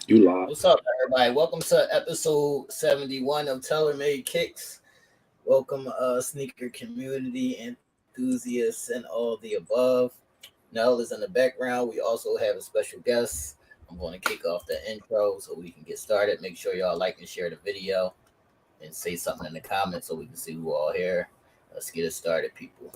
You live. What's up, everybody? Welcome to episode 71 of Tailor-Made Kicks. Welcome, sneaker community enthusiasts and all the above. Nell is in the background. We also have a special guest. I'm going to kick off the intro so we can get started. Make sure y'all like and share the video and say something in the comments so we can see who all here. Let's get it started, people.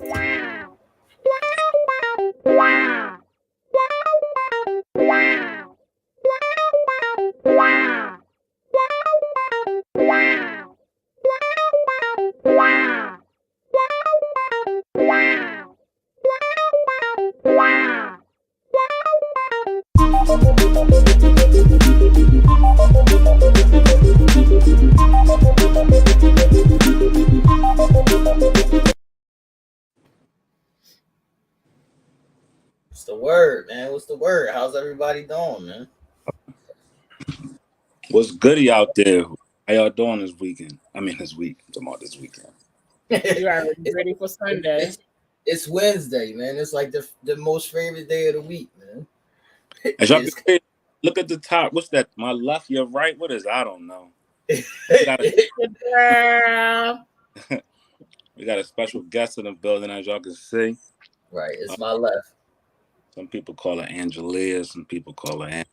What's the word, man? What's the word? How's everybody doing, man? What's goody out there? How y'all doing this weekend? I mean, this week. I'm talking about this weekend. You already it's, ready for Sunday? it's Wednesday, man. It's like the most favorite day of the week, man. As y'all can It's see, look at the top. What's that? My left, your right? What is that? I don't know. We got a, Girl. we got a special guest in the building, as y'all can see. right. Uh, It's my left. some people call her Angelia. Some people call her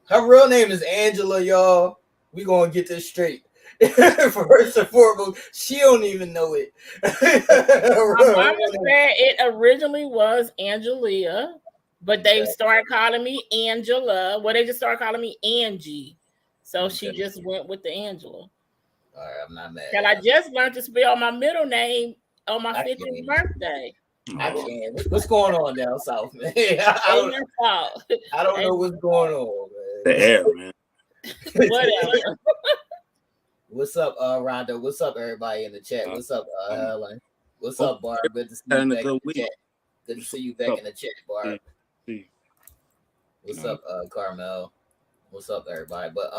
Her real name is Angela, y'all. We gonna get this straight. First and foremost, she don't even know it. My mama said it originally was Angelia, but they Okay. started calling me Angela. Well, they just started calling me Angie. So she Okay. just went with the Angela. All right, I'm not mad. And I just learned to spell my middle name on my I 50th can't. birthday. I Oh, can't. What's going on down south, man? Ain't your fault. I don't know Ain't what's your going fault. on, the man. air, man. Whatever. What's up, Rhonda? What's up, everybody in the chat? Uh, What's up, um, Helen? What's hope up, Barb? Good to see you you're having a back in good the week. chat. Good to see you What's back up? in the chat, Barb. See, you What's know, up, Carmel? What's up, everybody? But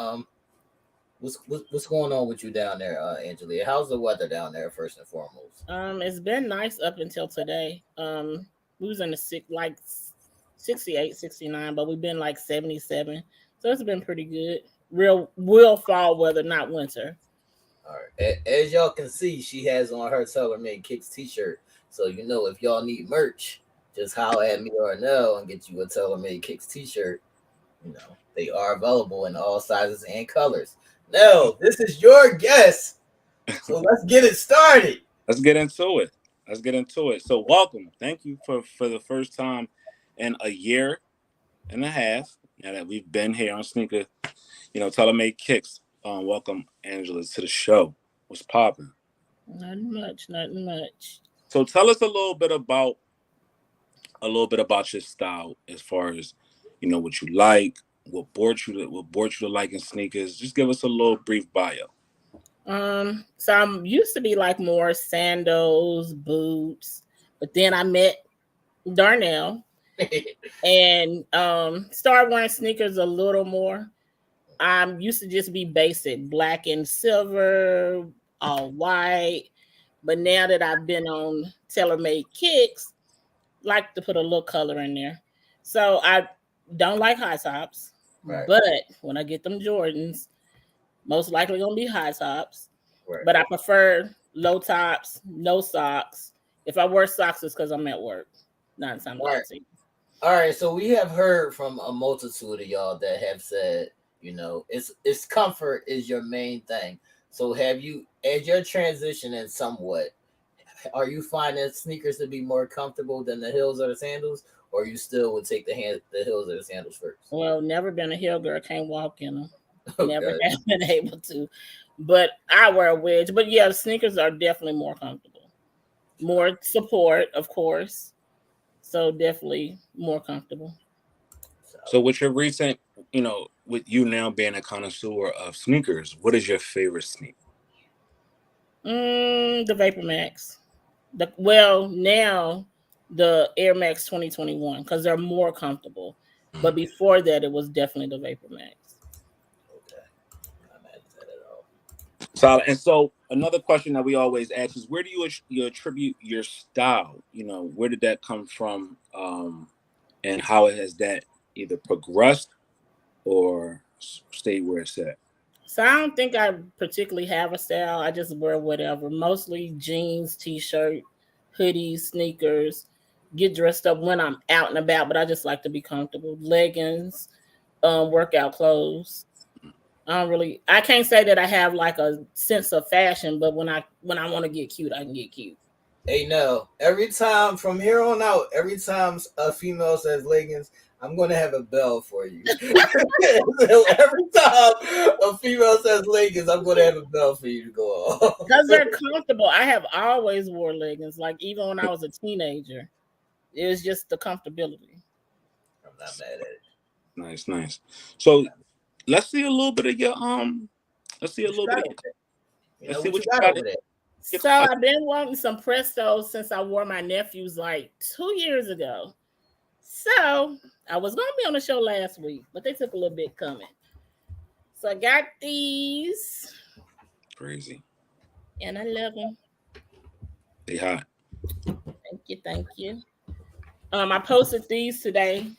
what's going on with you down there, Angelia? How's the weather down there, first and foremost? It's been nice up until today. We was in the 68, 69, but we've been like 77. So it's been pretty good. Real fall weather, not winter. All right. As y'all can see, she has on her Taylor Made Kicks T-shirt. So you know, if y'all need merch, just holler at me or Nell and get you a Taylor Made Kicks T-shirt. You know, they are available in all sizes and colors. Nell, this is your guess. So let's get it started. let's get into it. Let's get into it. So, welcome. Thank you for the first time in a year and a half now that we've been here on Sneaker. Tailor-Made Kicks. Welcome, Angela, to the show. What's popping? Nothing much, nothing much. So, tell us a little bit about your style, as far as what you like, what brought you to liking sneakers. Just give us a little brief bio. So I'm used to be like more sandals, boots, but then I met Darnell and started wearing sneakers a little more. I'm used to just be basic, black and silver, all white. But now that I've been on tailor-made kicks, like to put a little color in there. So I don't like high tops, Right, but when I get them Jordans, most likely gonna be high tops. right, But I prefer low tops, no socks. If I wear socks, it's because I'm at work, not time right. dancing. All right. So we have heard from a multitude of y'all that have said, it's comfort is your main thing. So have you, as your transition in somewhat, are you finding sneakers to be more comfortable than the heels or the sandals, or you still would take the heels or the sandals first? Well, never been a hill girl, can't walk in them. Never Okay. have been able to. But I wear a wedge. But yeah, sneakers are definitely more comfortable. More support, of course. So definitely more comfortable. So So, with your recent, with you now being a connoisseur of sneakers, what is your favorite sneaker? The Vapor Max. Now the Air Max 2021 because they're more comfortable. But before that, it was definitely the Vapor Max. okay, I'm not mad at that at all. Solid. And so, another question that we always ask is, where do you attribute your style? Where did that come from? And how has that either progressed or stay where it's at? So I don't think I particularly have a style. I just wear whatever. Mostly jeans, t-shirt, hoodies, sneakers. Get dressed up when I'm out and about, but I just like to be comfortable. Leggings, workout clothes. I can't say that I have like a sense of fashion, but when I want to get cute, I can get cute. Hey, no. Every time from here on out, every time a female says leggings, I'm going to have a bell for you. Every time a female says leggings, I'm going to have a bell for you to go off. Because they're comfortable. I have always wore leggings, like even when I was a teenager. It was just the comfortability. I'm not mad at it. Nice. So let's see a little bit of your let's see a little bit of your, let's see what you got over there. So I've been wanting some Prestos since I wore my nephew's like 2 years ago. So I was going to be on the show last week, but they took a little bit coming. So I got these. Crazy. And I love them. They hot. Thank you. I posted these today.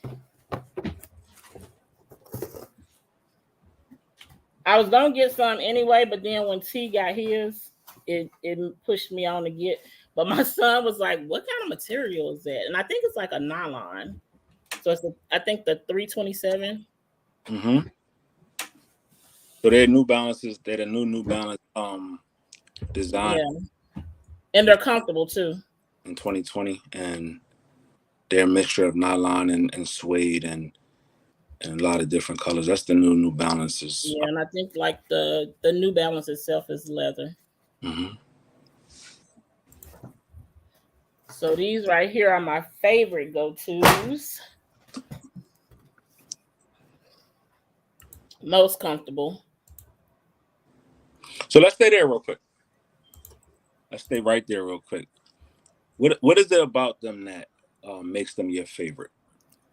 I was going to get some anyway, but then when T got his, it pushed me on to get. But my son was like, what kind of material is that? And I think it's like a nylon. So I think the 327. Mm-hmm. So they're New Balances. They're the New Balance design. Yeah. And they're comfortable too. In 2020. And they're a mixture of nylon and suede and a lot of different colors. That's the New Balances. Yeah, and I think like the New Balance itself is leather. Mm-hmm. So these right here are my favorite go-tos. Most comfortable. So let's stay there real quick. Let's stay right there real quick. What is it about them that makes them your favorite?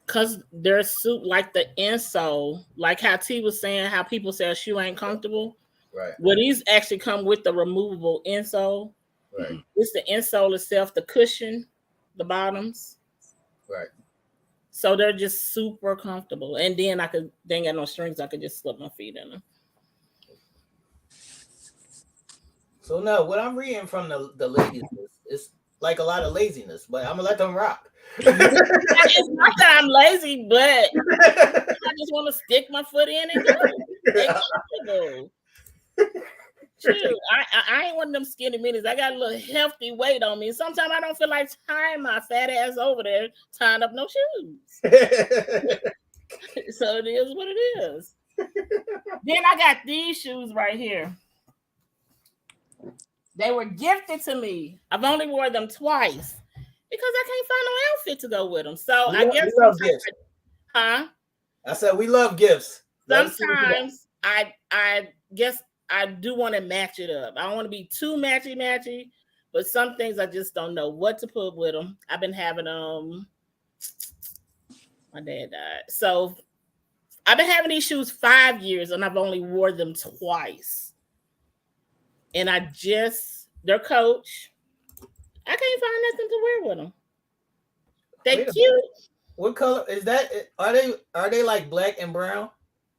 Because they're like the insole, like how T was saying, how people say a shoe ain't comfortable. Right. Well, these actually come with the removable insole. Right. It's the insole itself, the cushion, the bottoms. Right. So they're just super comfortable. And then they ain't got no strings. I could just slip my feet in them. So no, what I'm reading from the ladies is like a lot of laziness, but I'm gonna let them rock. It's not that I'm lazy, but I just want to stick my foot in and go. They're comfortable. Shoot, I ain't one of them skinny minis. I got a little hefty weight on me. Sometimes I don't feel like tying my fat ass over there, tying up no shoes. So it is what it is. Then I got these shoes right here. They were gifted to me. I've only wore them twice because I can't find no outfit to go with them. So I guess we love gifts. Huh? I said we love gifts. Sometimes I guess I do want to match it up. I don't want to be too matchy, but some things I just don't know what to put with them. I've been having my dad died. So I've been having these shoes 5 years and I've only wore them twice. And they're Coach. I can't find nothing to wear with them. They're cute. What color is that? Are they like black and brown?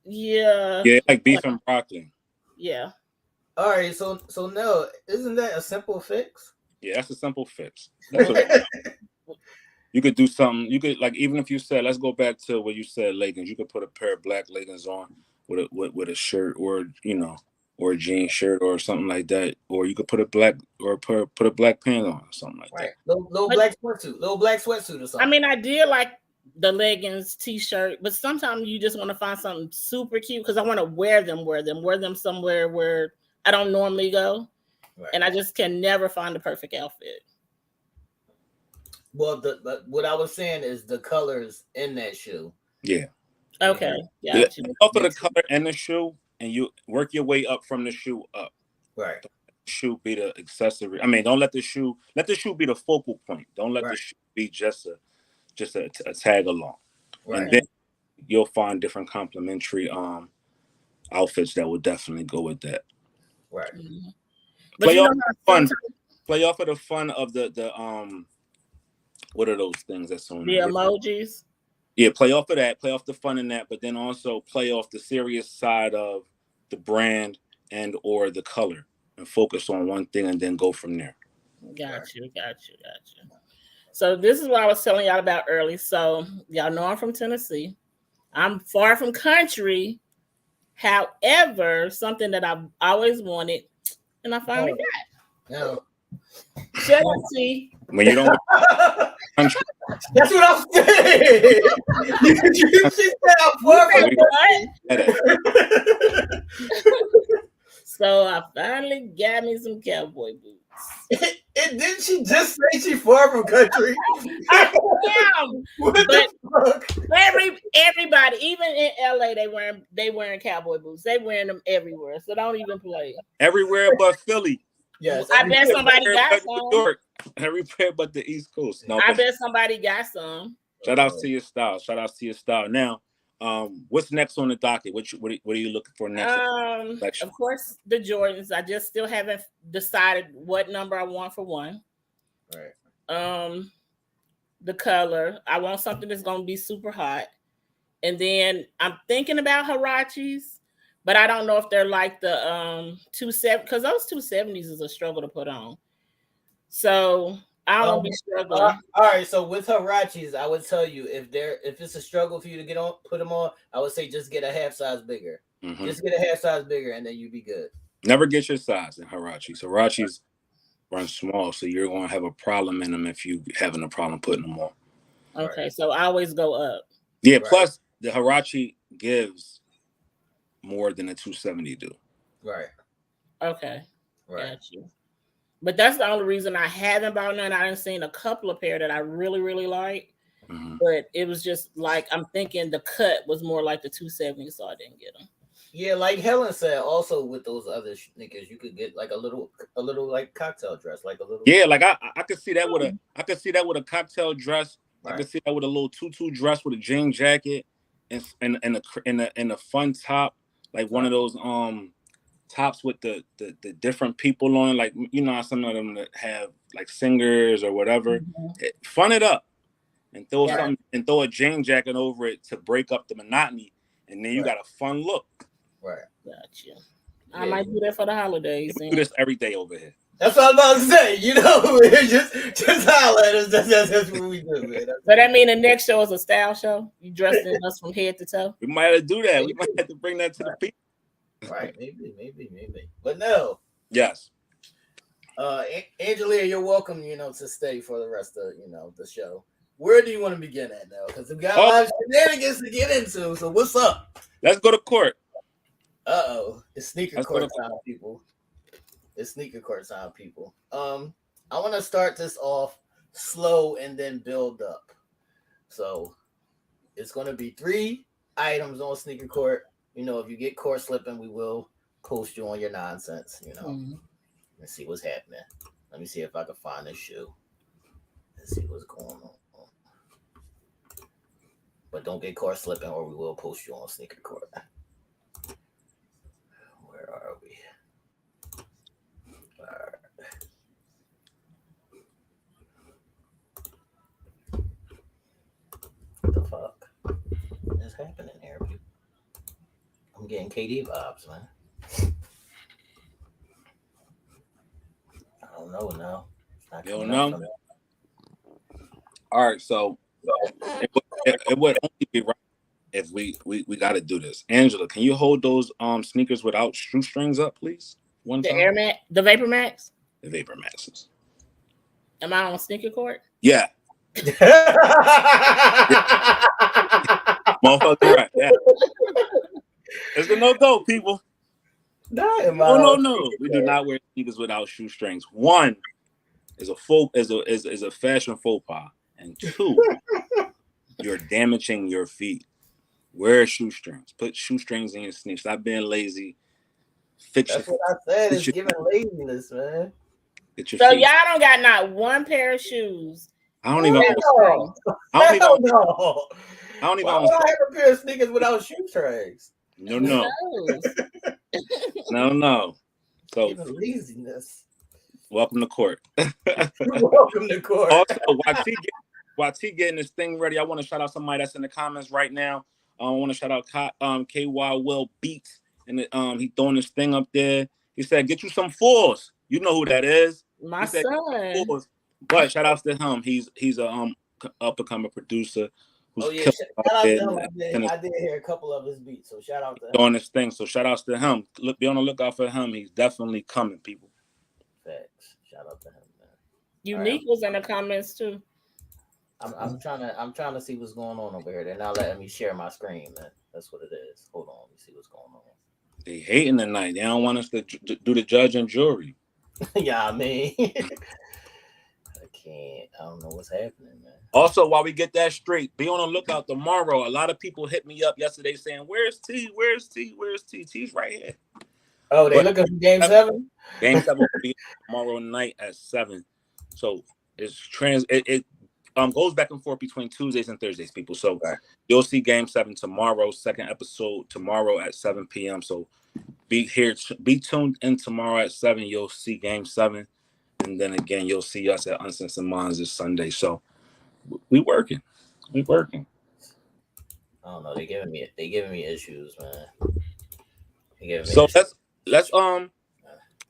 Yeah. Yeah, like beef and broccoli. Yeah. All right, so no, isn't that a simple fix? Yeah, that's a simple fix. That's what you could do something. You could, like, even if you said, let's go back to what you said, leggings. You could put a pair of black leggings on with a shirt, or or a jean shirt or something like that, or you could put a black pant on or something like that. Little black sweatsuit or something. I mean, I did like the leggings, t-shirt, but sometimes you just want to find something super cute because I want to wear them somewhere where I don't normally go, and I just can never find the perfect outfit. Well, what I was saying is the colors in that shoe. Yeah. Okay. Yeah. Off of the color in the shoe, and you work your way up from the shoe up. Right. The shoe be the accessory. I mean, don't let the shoe be the focal point. Don't let the shoe be just a tag along. Right. And then you'll find different complementary outfits that will definitely go with that. Right. Mm-hmm. Play off of the fun of the what are those things that's on the emojis? Yeah, play off of that, play off the fun in that, but then also play off the serious side of the brand and or the color, and focus on one thing and then go from there. Got you. So this is what I was telling y'all about early. So y'all know I'm from Tennessee. I'm far from country. However, something that I've always wanted, and I finally got. No. Shut up, T. When you don't country, That's what I'm saying. She said I'm far from What? So I finally got me some cowboy boots. And didn't she just say she far from country? I am. What But the fuck? everybody, even in LA, they wearing cowboy boots. They wearing them everywhere. So don't even play. everywhere but Philly. Yes, I bet somebody got But some. New York. Everywhere but the East Coast. No, I bet somebody got some. shout out to your style. Shout out to your style. Now, what's next on the docket? What are you looking for next? Of course, the Jordans. I just still haven't decided what number I want for one. Right. The color. I want something that's gonna be super hot. And then I'm thinking about Huaraches, but I don't know if they're like the 270, because those 270s is a struggle to put on. So I don't be struggling. All right, so with Huaraches, I would tell you if it's a struggle for you to put them on, I would say just get a half size bigger. Mm-hmm. Just get a half size bigger, and then you'd be good. Never get your size in Huaraches. Huaraches run small, so you're going to have a problem in them if you having a problem putting them on. Okay, right. So I always go up. Yeah, right. Plus the Huarache gives more than a 270 do. Right. Okay. Right. Got you. But that's the only reason I haven't bought none. I done seen a couple of pair that I really, really like. Mm-hmm. But it was just like, I'm thinking the cut was more like the 270, so I didn't get them. Yeah, like Helen said, also with those other sneakers, you could get like a little like cocktail dress, like a little. Yeah, like I could see that with a cocktail dress. Right. I could see that with a little tutu dress with a jean jacket and a fun top, like one of those tops with the different people on it, like you know some of them that have like singers or whatever. Mm-hmm. Fun it up and throw something and throw a jean jacket over it to break up the monotony, and then you got a fun look. Right. Gotcha. I might do that for the holidays. We do this every day over here. That's what I was about to say. You know, just holler at us. That's what we do, man. So that mean the next show is a style show? You dressing us from head to toe? We might have to do that. We might have to bring that to the people. Right, maybe. But no. Yes. Angelia, you're welcome, to stay for the rest of, the show. Where do you want to begin at now? Because we've got a lot of shenanigans to get into. So what's up? Let's go to court. Uh-oh. It's sneaker court time, people. I want to start this off slow and then build up. So it's going to be 3 items on sneaker court. If you get court slipping, we will post you on your nonsense, Mm-hmm. Let's see what's happening. Let me see if I can find this shoe. Let's see what's going on. But don't get court slipping or we will post you on sneaker court. Where are we? All right. What the fuck is happening here, people? I'm getting KD vibes, man. I don't know now. You don't know? All right, so it would only be right if we got to do this. Angela, can you hold those sneakers without shoestrings up, please? One time. Air Max, the Vapor Max? The Vapor Maxes. Am I on sneaker court? Yeah. Motherfucker, right. Yeah. It's a no-go, people. No. We do not wear sneakers without shoestrings. 1 is a fashion faux pas, and 2, you're damaging your feet. Wear shoestrings. Put shoestrings in your sneakers. Stop being lazy. That's what I said. It's giving laziness, man. So y'all don't got not one pair of shoes. I don't even know. I don't even know. Why would I have a pair of sneakers without shoestrings? No. No. So laziness. Welcome to court. Welcome to court. Also, while T getting this thing ready, I want to shout out somebody that's in the comments right now. I want to shout out KY Will Beats, and he throwing this thing up there. He said, "Get you some fours." You know who that is? My He said, son. fours. But shout outs to him. He's a up and coming producer who's shout out to him. I did hear a couple of his beats, so shout out to him. Doing this thing. So shout outs to him. Be on the lookout for him. He's definitely coming, people. Facts. Shout out to him, man. Unique was in the comments too. I'm trying to see what's going on over here. They're not letting me share my screen, man. That's what it is. Hold on, let me see what's going on. They hating tonight. They don't want us to do the judge and jury. Yeah, I mean, I don't know what's happening, man. Also, while we get that straight, be on the lookout tomorrow. A lot of people hit me up yesterday saying, "Where's T? Where's T? Where's T? T's right here." Oh, they looking for Game 7? Game 7 will be tomorrow night at 7. So it goes back and forth between Tuesdays and Thursdays, people. So you'll see Game 7 tomorrow, second episode tomorrow at 7 p.m. So be tuned in tomorrow at 7. You'll see Game 7. And then again, you'll see us at Uncensored Minds this Sunday. So we working. I don't know. They giving me issues, man.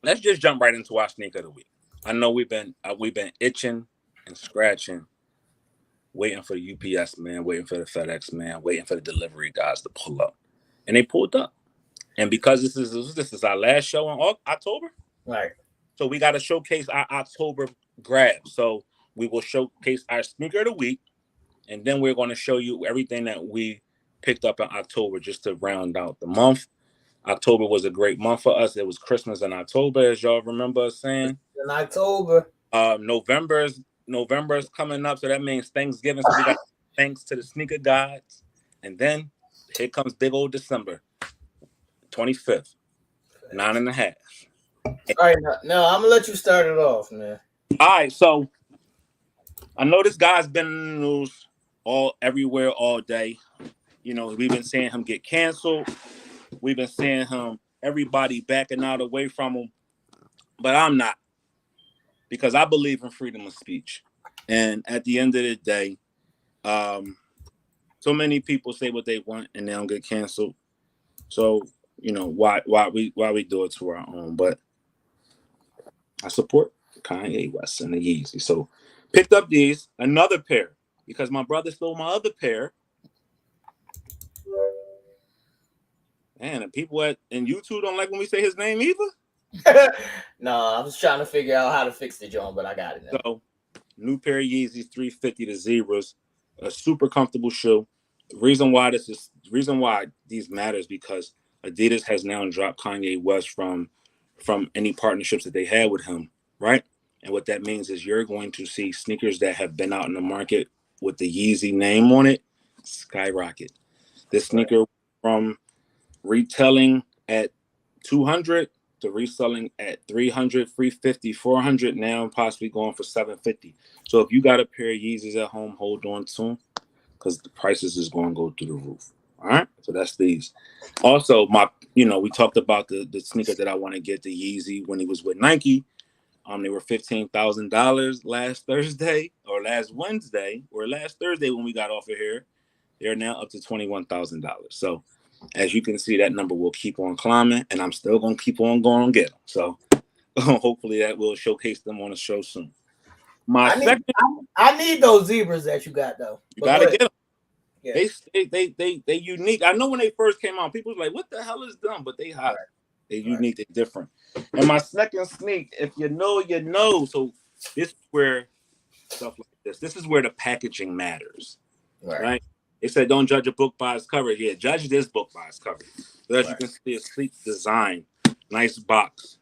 Let's just jump right into our sneaker of the week. I know we've been itching and scratching, waiting for the UPS man, waiting for the FedEx man, waiting for the delivery guys to pull up, and they pulled up. And because this is our last show in October, right? So we got to showcase our October grab. So we will showcase our sneaker of the week, and then we're going to show you everything that we picked up in October just to round out the month. October was a great month for us. It was Christmas in October, as y'all remember us saying. In October. November is coming up, so that means Thanksgiving. So we got thanks to the sneaker gods. And then here comes big old December, 25th, 9.5. All right, no, I'm gonna let you start it off, man. All right, so I know this guy's been in the news everywhere all day. You know, we've been seeing him get canceled. We've been seeing everybody backing out away from him. But I'm not, because I believe in freedom of speech. And at the end of the day, so many people say what they want and they don't get canceled. So, you know, why we do it to our own. But I support Kanye West and the Yeezy. So picked up another pair, because my brother stole my other pair. Man, and people in YouTube don't like when we say his name either. No, I was trying to figure out how to fix the joint, but I got it now. So, new pair of Yeezys 350 to Zebras, a super comfortable shoe. The reason why these matters, because Adidas has now dropped Kanye West from any partnerships that they had with him, right? And what that means is you're going to see sneakers that have been out in the market with the Yeezy name on it skyrocket. This sneaker from retailing at 200 to reselling at 300, 350, 400, now possibly going for 750. So if you got a pair of Yeezys at home, hold on to them, because the prices is going to go through the roof. All right, so that's these. Also, we talked about the sneaker that I want to get, the Yeezy, when he was with Nike. They were $15,000 last Thursday or last Thursday when we got off of here. They're now up to $21,000. So as you can see, that number will keep on climbing, and I'm still going to keep on going and get them. So hopefully that will showcase them on the show soon. I need those Zebras that you got, though. You got to get them. Yeah. They unique. I know when they first came out, people was like, what the hell is them? But they hot. They're unique. They're different. And my second sneak, if you know, you know. So this is where stuff like this is where the packaging matters. Right? They said don't judge a book by its cover. Yeah, judge this book by its cover. So as you can see, a sleek design, nice box.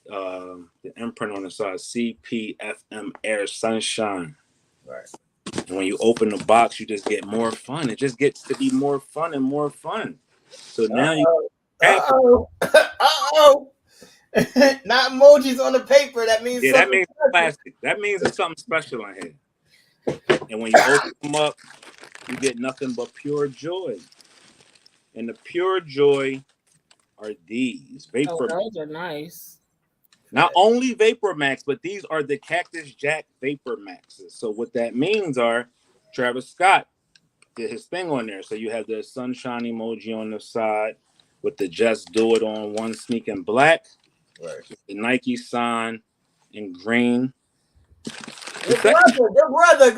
The imprint on the side, CPFM Air Sunshine. Right. And when you open the box, you just get more fun. It just gets to be more fun and more fun. So now you. Not emojis on the paper. That means that means plastic. That means it's something special on here. And when you open them up, you get nothing but pure joy. And the pure joy are these vapor. Those are nice. Not only Vapor Max, but these are the Cactus Jack Vapor Maxes. So what that means are Travis Scott did his thing on there. So you have the sunshine emoji on the side with the Just Do It on one sneak in black. Right. The Nike sign in green. Good brother,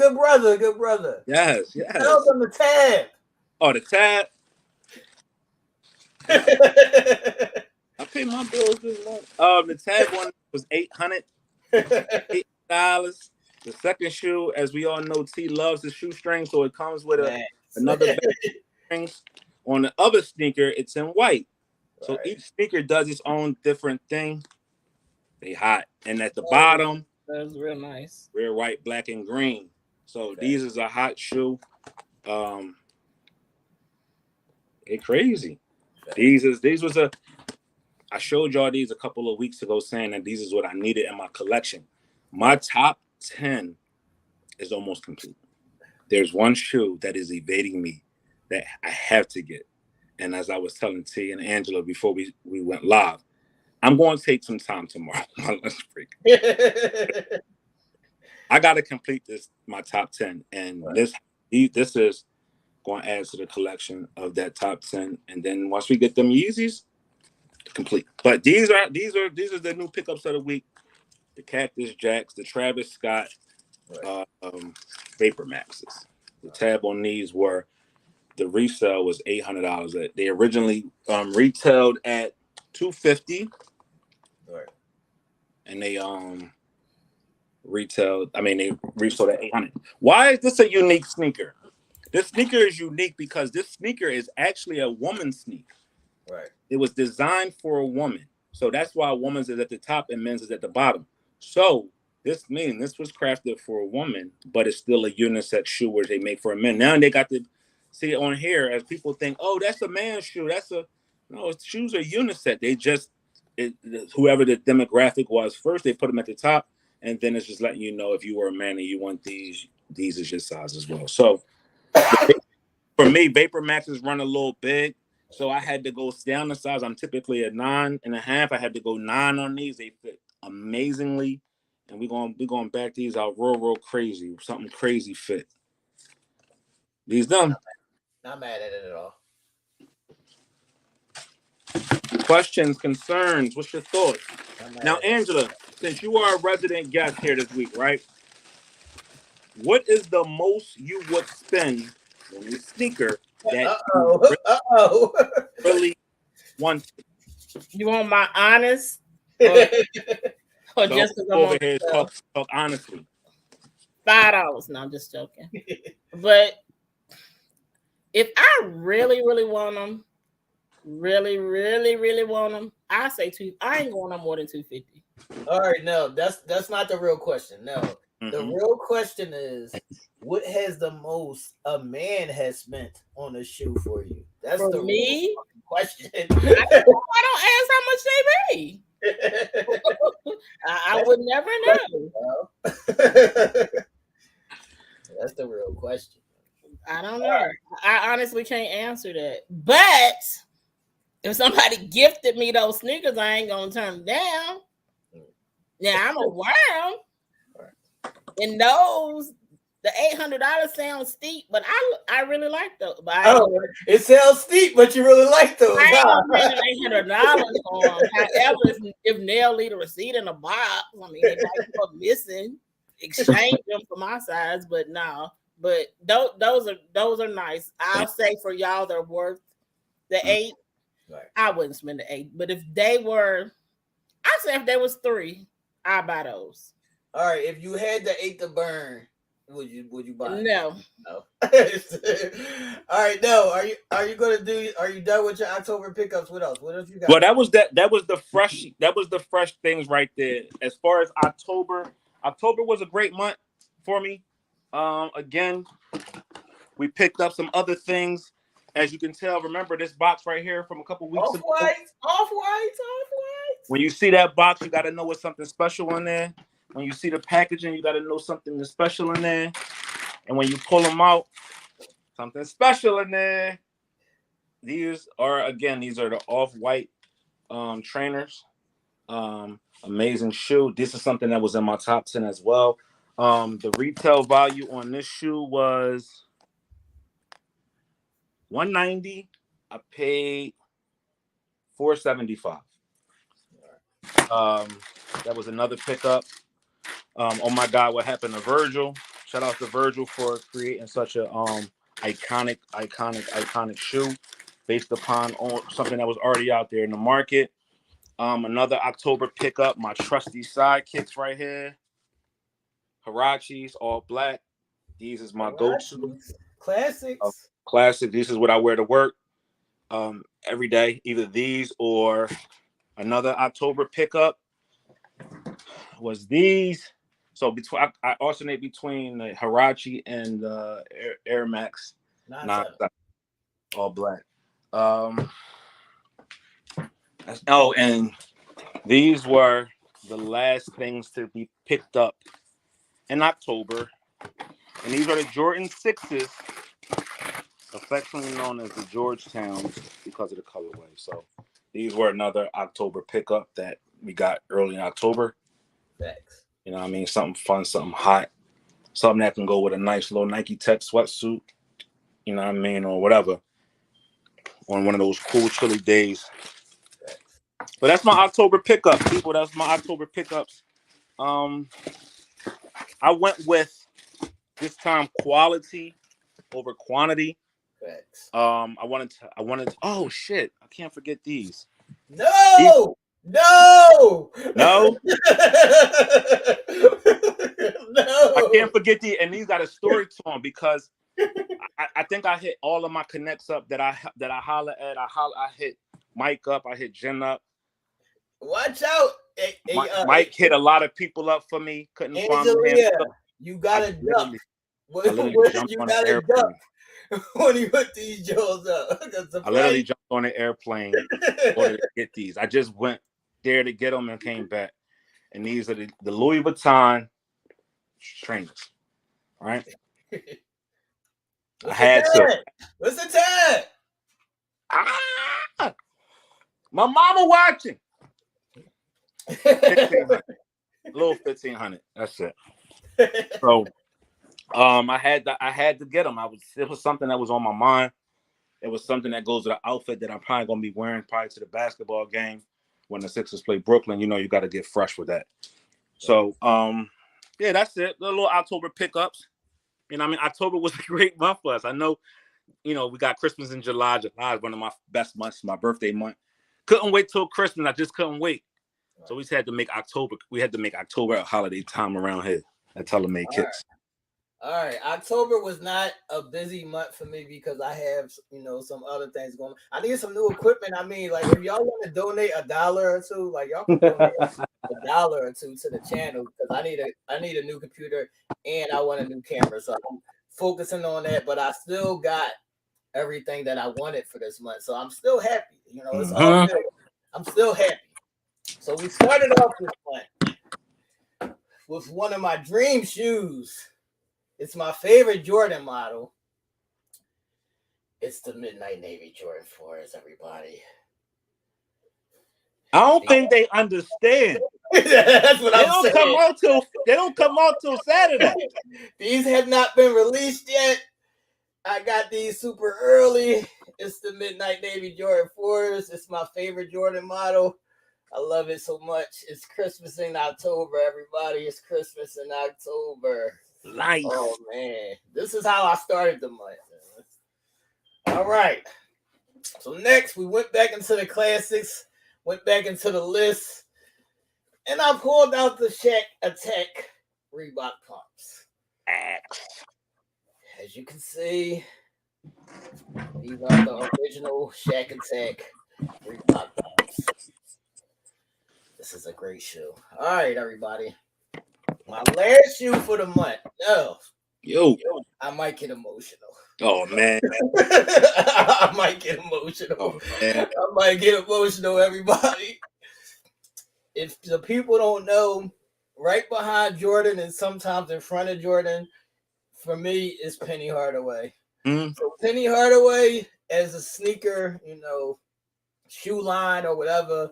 good brother. Yes, yes. Tell them the tab. Oh, the tab. I paid my bills this month. The tab one was $800. The second shoe, as we all know, T loves the shoestring, so it comes with another string. On the other sneaker, it's in white. So right. Each sneaker does its own different thing. They hot. And at the bottom, that's real nice. Red, white, black, and green. So these is a hot shoe. They crazy. These was I showed y'all these a couple of weeks ago saying that these is what I needed in my collection. My top 10 is almost complete. There's one shoe that is evading me that I have to get. And as I was telling T and Angela before we went live, I'm going to take some time tomorrow. Let's break. I got to complete my top 10. And this is going to add to the collection of that top 10. And then once we get them Yeezys, complete. But these are the new pickups of the week. The Cactus Jacks, the Travis Scott Vapor Maxes. The tab on these the resale was $800. They originally retailed at $250. Right. And they resold at $800. Why is this a unique sneaker? This sneaker is unique because this sneaker is actually a woman's sneaker. Right. It was designed for a woman. So that's why woman's is at the top and men's is at the bottom. So this was crafted for a woman, but it's still a unisex shoe where they make for a man. Now they got to see it on here as people think, oh, that's a man's shoe. No, shoes are unisex. They just, whoever the demographic was first, they put them at the top. And then it's just letting you know if you were a man and you want these is your size as well. So for me, Vapor Maxes run a little big. So I had to go down the size. I'm typically a 9.5. I had to go 9 on these. They fit amazingly. And we're going back these out real crazy. Something crazy fit. These done. Not mad at it at all. Questions, concerns, what's your thoughts? Now, Angela, since you are a resident guest here this week, right? What is the most you would spend on a sneaker that you really want? You want my honest? Or just because I'm over here talk honestly. $5. No, I'm just joking. But if I really want them, really want them, I say I ain't going no more than $250. All right, no, that's not the real question. No, the real question is, what has the most a man has spent on a shoe for you? That's for the real question. I don't ask how much they pay. I would never know. That's the real question. I don't know. I honestly can't answer that. But if somebody gifted me those sneakers, I ain't gonna turn them down. Now I'm gonna wear them. And those, the $800 sounds steep, but I really like those. It sounds steep, but you really like those. I ain't $800 for them. However, if Nell leave a receipt in a box, I mean, they might go missing. Exchange them for my size, but no. But those are nice. I'll say for y'all, they're worth the $8. Right. I wouldn't spend the $8, but if they were, I'd say if there was 3, I'd buy those. All right, if you had the 8 to burn, would you buy it? No. All right, no. Are you done with your October pickups? What else? What else you got? Well, that was the fresh things right there. As far as October was a great month for me. Again, we picked up some other things. As you can tell, remember this box right here from a couple weeks ago. Off-whites. When you see that box, you got to know it's something special in there. When you see the packaging, you got to know something is special in there. And when you pull them out, something special in there. These are the off-white trainers. Amazing shoe. This is something that was in my top 10 as well. The retail value on this shoe was $190. I paid $475. That was another pickup. Oh my God, what happened to Virgil? Shout out to Virgil for creating such a iconic shoe based upon something that was already out there in the market. Another October pickup, my trusty sidekicks right here. Hirachis, all black. These is my go-to. Classics. Classic. This is what I wear to work every day. Either these or another October pickup was these. So between I alternate between the Hirachi and the Air Max 9, all black. And these were the last things to be picked up in October, and these are the Jordan 6s, affectionately known as the Georgetowns because of the colorway. So these were another October pickup that we got early in October. Thanks. You know what I mean? Something fun, something hot, something that can go with a nice little Nike Tech sweatsuit, you know what I mean, or whatever, on one of those cool, chilly days. But that's my October pickup, people. That's my October pickups. I went with this time quality over quantity. Thanks. I wanted to, oh shit, I can't forget these. No. No. No. I can't forget these, and these got a story to them because I think I hit all of my connects up that I holler at. I hit Mike up, I hit Jen up. Watch out. Mike hit a lot of people up for me. Couldn't find him. You gotta duck. I literally jumped on an airplane. When you put these Joes up. I literally jumped on an airplane in order to get these. I just went there to get them and came back. And these are the Louis Vuitton trainers. All right. I had to. What's the tag? My mama watching. 1,500. A little 1,500. That's it. So I had to get them. It was something that was on my mind. It was something that goes with the outfit that I'm probably gonna be wearing probably to the basketball game when the Sixers play Brooklyn. You know, you got to get fresh with that. So yeah, that's it. The little October pickups. You know, I mean, October was a great month for us. I know, you know, we got Christmas in July. July is one of my best months, my birthday month. Couldn't wait till Christmas. I just couldn't wait. So we had to make October. We had to make October a holiday time around here at TaylorMade Kicks. All right. October was not a busy month for me because I have, you know, some other things going on. I need some new equipment. I mean, like, if y'all want to donate $1 or $2, like, y'all can donate $1 or $2 to the channel because I need a new computer and I want a new camera. So I'm focusing on that, but I still got everything that I wanted for this month. So I'm still happy. You know, it's all good. I'm still happy. So we started off this month with one of my dream shoes. It's my favorite Jordan model. It's the Midnight Navy Jordan 4s, everybody. I don't think they understand. That's what I'm saying. They don't come out till Saturday. These have not been released yet. I got these super early. It's the Midnight Navy Jordan 4s. It's my favorite Jordan model. I love it so much. It's Christmas in October, everybody. It's Christmas in October. Nice. Oh, man. This is how I started the month. All right. So next, we went back into the classics, went back into the list, and I pulled out the Shaq Attack Reebok pumps. As you can see, these are the original Shaq Attack Reebok pumps. This is a great shoe. All right, everybody. My last shoe for the month. Yo, I might get emotional. Oh, man. I might get emotional. Oh, man. I might get emotional, everybody. If the people don't know, right behind Jordan and sometimes in front of Jordan, for me, is Penny Hardaway. So Penny Hardaway, as a sneaker, you know, shoe line or whatever,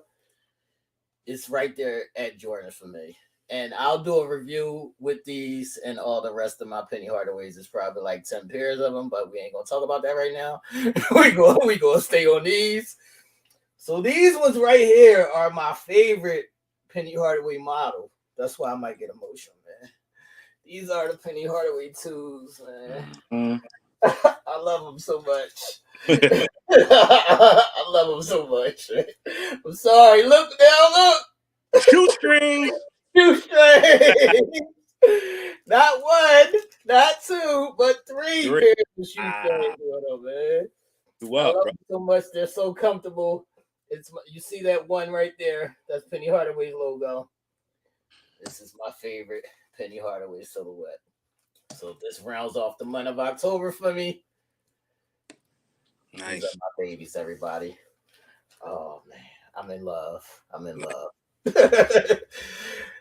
it's right there at Jordan for me. And I'll do a review with these and all the rest of my Penny Hardaways. It's probably like 10 pairs of them, but we ain't gonna talk about that right now. we gonna stay on these. So these ones right here are my favorite Penny Hardaway model. That's why I might get emotional, man. These are the Penny Hardaway 2s, man. Mm-hmm. I love them so much. I love them so much. I'm sorry. Look now, look. Shoestring. Shoestrings. Not one, not two, but three pairs of shoestrings, man. What, I love them so much. They're so comfortable. It's you see that one right there. That's Penny Hardaway's logo. This is my favorite Penny Hardaway silhouette. So this rounds off the month of October for me. Nice. These are my babies, everybody. Oh man, I'm in love. I'm in love.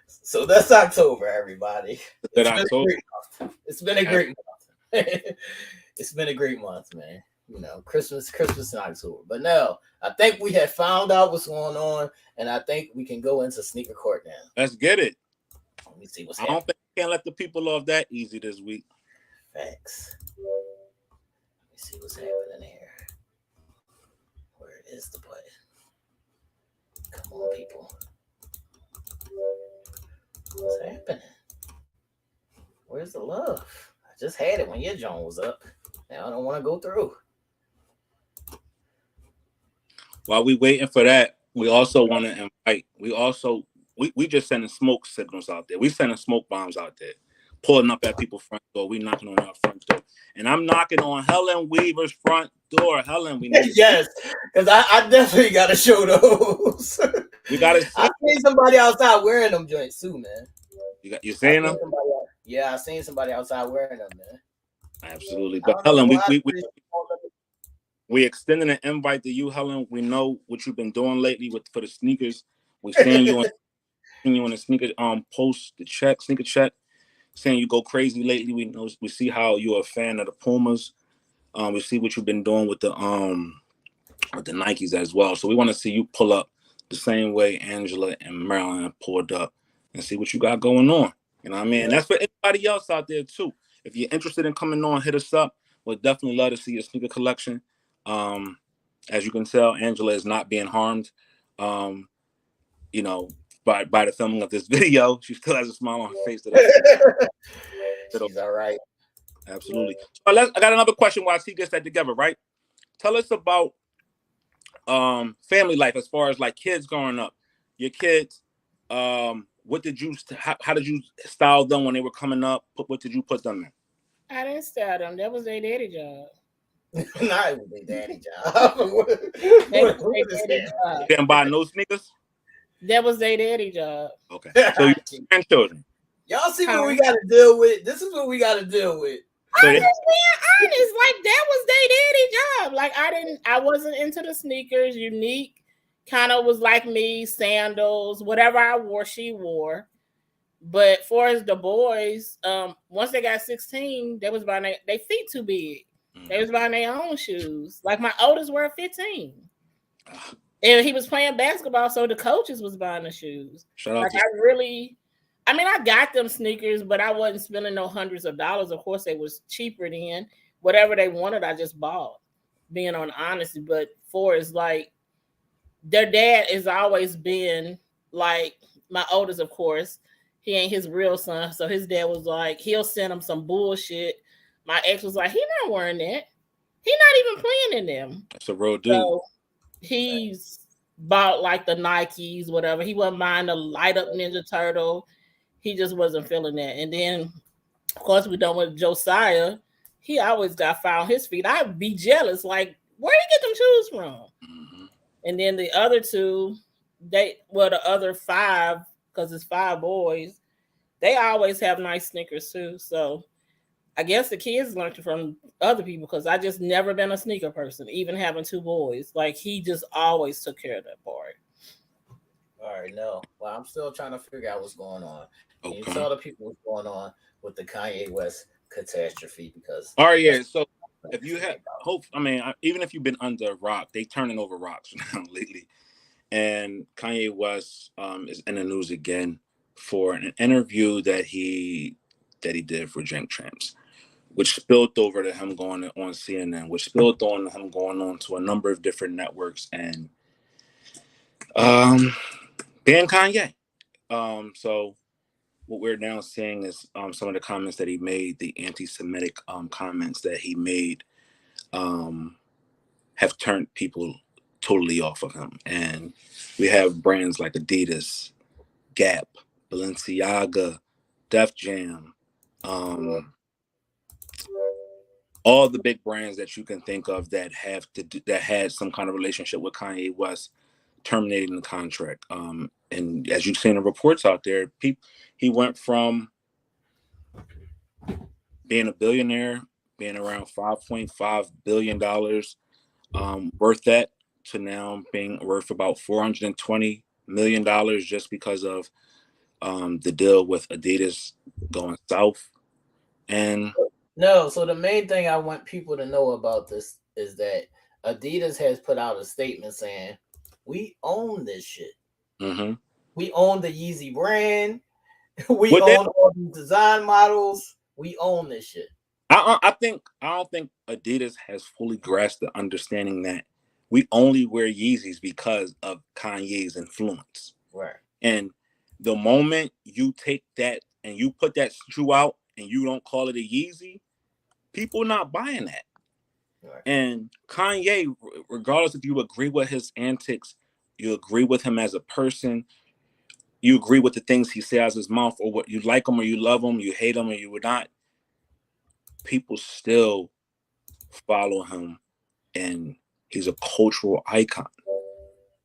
So that's October, everybody. It's been a great month. It's been a great month, man. You know, Christmas in October. But no, I think we have found out what's going on, and I think we can go into sneaker court now. Let's get it. Let me see what's happening. I don't think we can't let the people off that easy this week. Facts. Let me see what's happening here. Where is the button? Come on, people. What's happening? Where's the love? I just had it when your John was up. Now I don't want to go through. While we waiting for that, we also want to invite. We just sending smoke signals out there. We sending smoke bombs out there, pulling up at people's front door. We knocking on our front door, and I'm knocking on Helen Weaver's front door. Helen, we need yes, because I definitely got to show those. We got to. I seen somebody outside wearing them joints too, man. You seeing them? Yeah, I seen somebody outside wearing them, man. Absolutely, but Helen, we extending an invite to you, Helen. We know what you've been doing lately for the sneakers. We seeing you on the sneaker post the sneaker check, saying you go crazy lately. We see how you're a fan of the Pumas. We see what you've been doing with the Nikes as well. So we want to see you pull up the same way Angela and Marilyn pulled up, and see what you got going on. You know what I mean? And that's for anybody else out there too. If you're interested in coming on, hit us up. We'll definitely love to see your sneaker collection. As you can tell, Angela is not being harmed, you know, by the filming of this video. She still has a smile on her face today. She's all right. Absolutely. So I got another question while she gets that together, right? Tell us about family life as far as like kids growing up. Your kids, how did you style them when they were coming up? What did you put them in? I didn't style them. That was their daddy job. Not even their daddy job. You didn't buy no sneakers? That was their daddy job. Okay. So you grandchildren. Y'all see what we got to deal with? This is what we got to deal with. I'm just being honest. Like that was their daddy job. Like I wasn't into the sneakers. Unique kind of was like me, sandals, whatever I wore, she wore. But for as the boys, once they got 16, they was buying their feet too big. They was buying their own shoes. Like my oldest were 15. And he was playing basketball, so the coaches was buying the shoes. I got them sneakers, but I wasn't spending no hundreds of dollars. Of course, they was cheaper then. Whatever they wanted, I just bought. Being on honesty, but for is like their dad has always been like my oldest, of course. He ain't his real son, so his dad was like, he'll send him some bullshit. My ex was like, he not wearing that. He not even playing in them. That's a real dude. So he's bought like the Nikes, whatever. He wasn't buying the light up Ninja Turtle. He just wasn't feeling that. And then, of course, we done with Josiah. He always got found his feet. I'd be jealous. Like, where you get them shoes from? Mm-hmm. And then the other two, the other five, because it's 5 boys, they always have nice sneakers too. So I guess the kids learned from other people because I just never been a sneaker person, even having 2 boys. Like he just always took care of that part. All right, no. Well, I'm still trying to figure out what's going on. Okay. You saw the people what's going on with the Kanye West catastrophe because. All right, yeah. So if you have hope, even if you've been under a rock, they turning over rocks now lately. And Kanye West is in the news again for an interview that he did for Drink Champs, which spilled over to him going on CNN, which spilled on him going on to a number of different networks and ban Kanye. So what we're now seeing is some of the comments that he made, the anti-Semitic comments that he made, have turned people totally off of him. And we have brands like Adidas, Gap, Balenciaga, Def Jam, all the big brands that you can think of that that had some kind of relationship with Kanye West terminating the contract. And as you've seen the reports out there, he went from being a billionaire, being around $5.5 billion worth that, to now being worth about $420 million just because of the deal with Adidas going south. And no, so the main thing I want people to know about this is that Adidas has put out a statement saying, we own this shit. Mm-hmm. We own the Yeezy brand. We own all these design models. We own this shit. I don't think Adidas has fully grasped the understanding that we only wear Yeezys because of Kanye's influence. Right. And the moment you take that and you put that shoe out and you don't call it a Yeezy, people not buying that. Right. And Kanye, regardless if you agree with his antics, you agree with him as a person, you agree with the things he says out of his mouth, or what you like him or you love him, you hate him or you would not, people still follow him, and he's a cultural icon.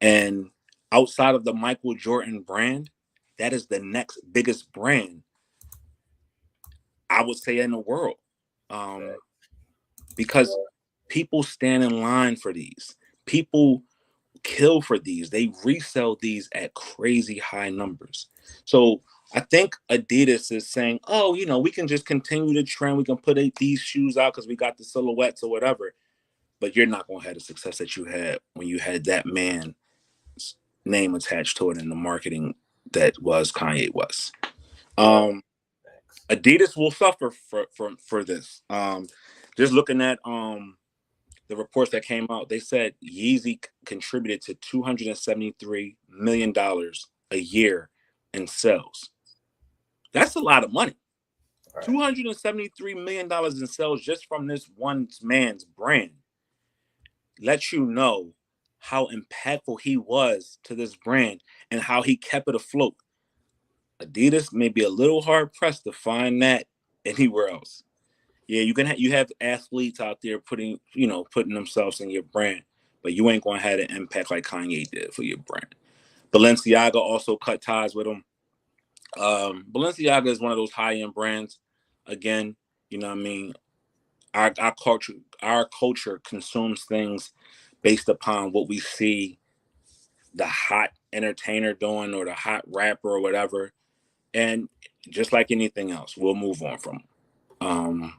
And outside of the Michael Jordan brand, that is the next biggest brand, I would say, in the world. Because people stand in line for these. People kill for these. They resell these at crazy high numbers. So I think Adidas is saying, oh, we can just continue the trend. We can put these shoes out because we got the silhouettes or whatever. But you're not going to have the success that you had when you had that man's name attached to it in the marketing that was Kanye West. Adidas will suffer for this. Just looking at the reports that came out, they said Yeezy contributed to $273 million a year in sales. That's a lot of money. Right. $273 million in sales just from this one man's brand lets you know how impactful he was to this brand and how he kept it afloat. Adidas may be a little hard pressed to find that anywhere else. Yeah, you have athletes out there putting themselves in your brand, but you ain't gonna have an impact like Kanye did for your brand. Balenciaga also cut ties with him. Balenciaga is one of those high-end brands. Again, our culture consumes things based upon what we see the hot entertainer doing or the hot rapper or whatever. And just like anything else, we'll move on from them.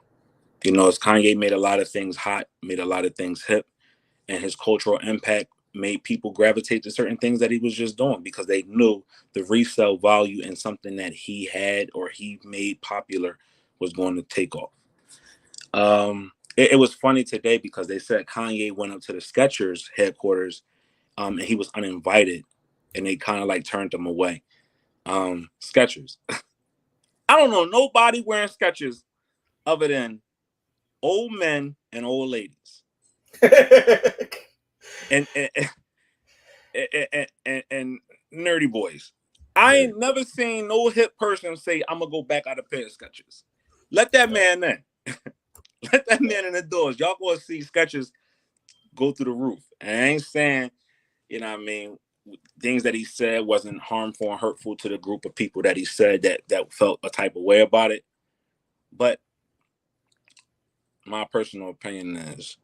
As Kanye made a lot of things hot, made a lot of things hip, and his cultural impact made people gravitate to certain things that he was just doing because they knew the resale value in something that he had or he made popular was going to take off. It was funny today because they said Kanye went up to the Skechers headquarters and he was uninvited, and they kind of like turned him away. Skechers. I don't know nobody wearing Skechers other than old men and old ladies. and nerdy boys. I ain't never seen no hip person say, I'm gonna go back out of pair of Skechers. Let that man in. Let that man in the doors. Y'all gonna see Skechers go through the roof. And I ain't saying, things that he said wasn't harmful and hurtful to the group of people that he said that felt a type of way about it. But my personal opinion is,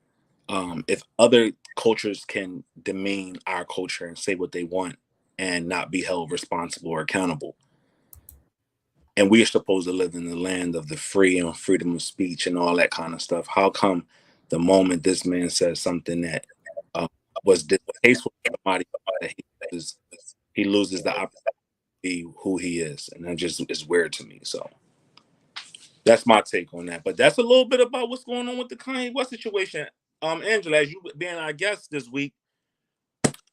if other cultures can demean our culture and say what they want and not be held responsible or accountable, and we're supposed to live in the land of the free and freedom of speech and all that kind of stuff, how come the moment this man says something that was distasteful to somebody that he he loses the opportunity to be who he is, and that just is weird to me. So that's my take on that. But that's a little bit about what's going on with the Kanye West situation. Angela, as you being our guest this week,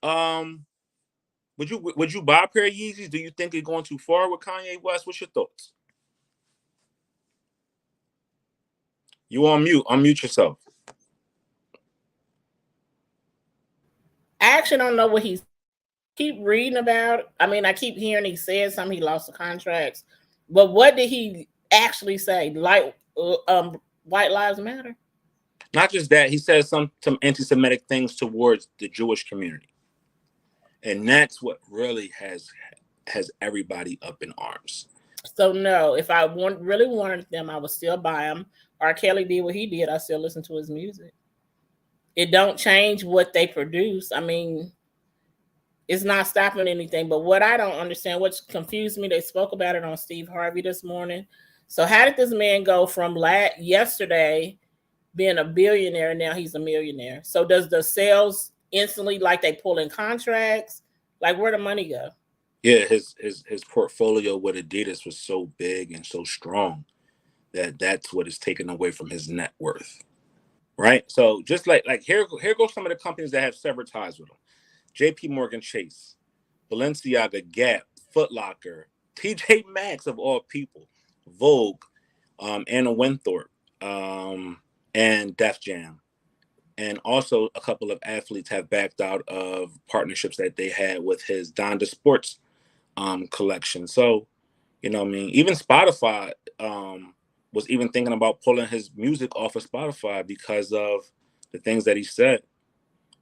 um, would you buy a pair of Yeezys? Do you think they're going too far with Kanye West? What's your thoughts? You on mute. Unmute yourself. I actually don't know what he's keep reading about. I mean, I keep hearing he said something. He lost the contracts, but what did he actually say? Like, white lives matter. Not just that, he says some anti-Semitic things towards the Jewish community, and that's what really has everybody up in arms. So no, if I really wanted them, I would still buy them. R. Kelly did what he did. I still listen to his music. It don't change what they produce. I mean, it's not stopping anything. But what I don't understand, what confused me, they spoke about it on Steve Harvey this morning. So how did this man go from yesterday being a billionaire and now he's a millionaire? So does the sales instantly, like they pull in contracts? Like where the money go? Yeah, his portfolio with Adidas was so big and so strong that that's what is taken away from his net worth. Right? So just like here goes some of the companies that have severed ties with him. JP Morgan Chase, Balenciaga, Gap, Foot Locker, TJ Maxx of all people, Vogue, Anna Winthorpe, and Def Jam. And also a couple of athletes have backed out of partnerships that they had with his Donda Sports collection. So, you know what I mean? Even Spotify was even thinking about pulling his music off of Spotify because of the things that he said.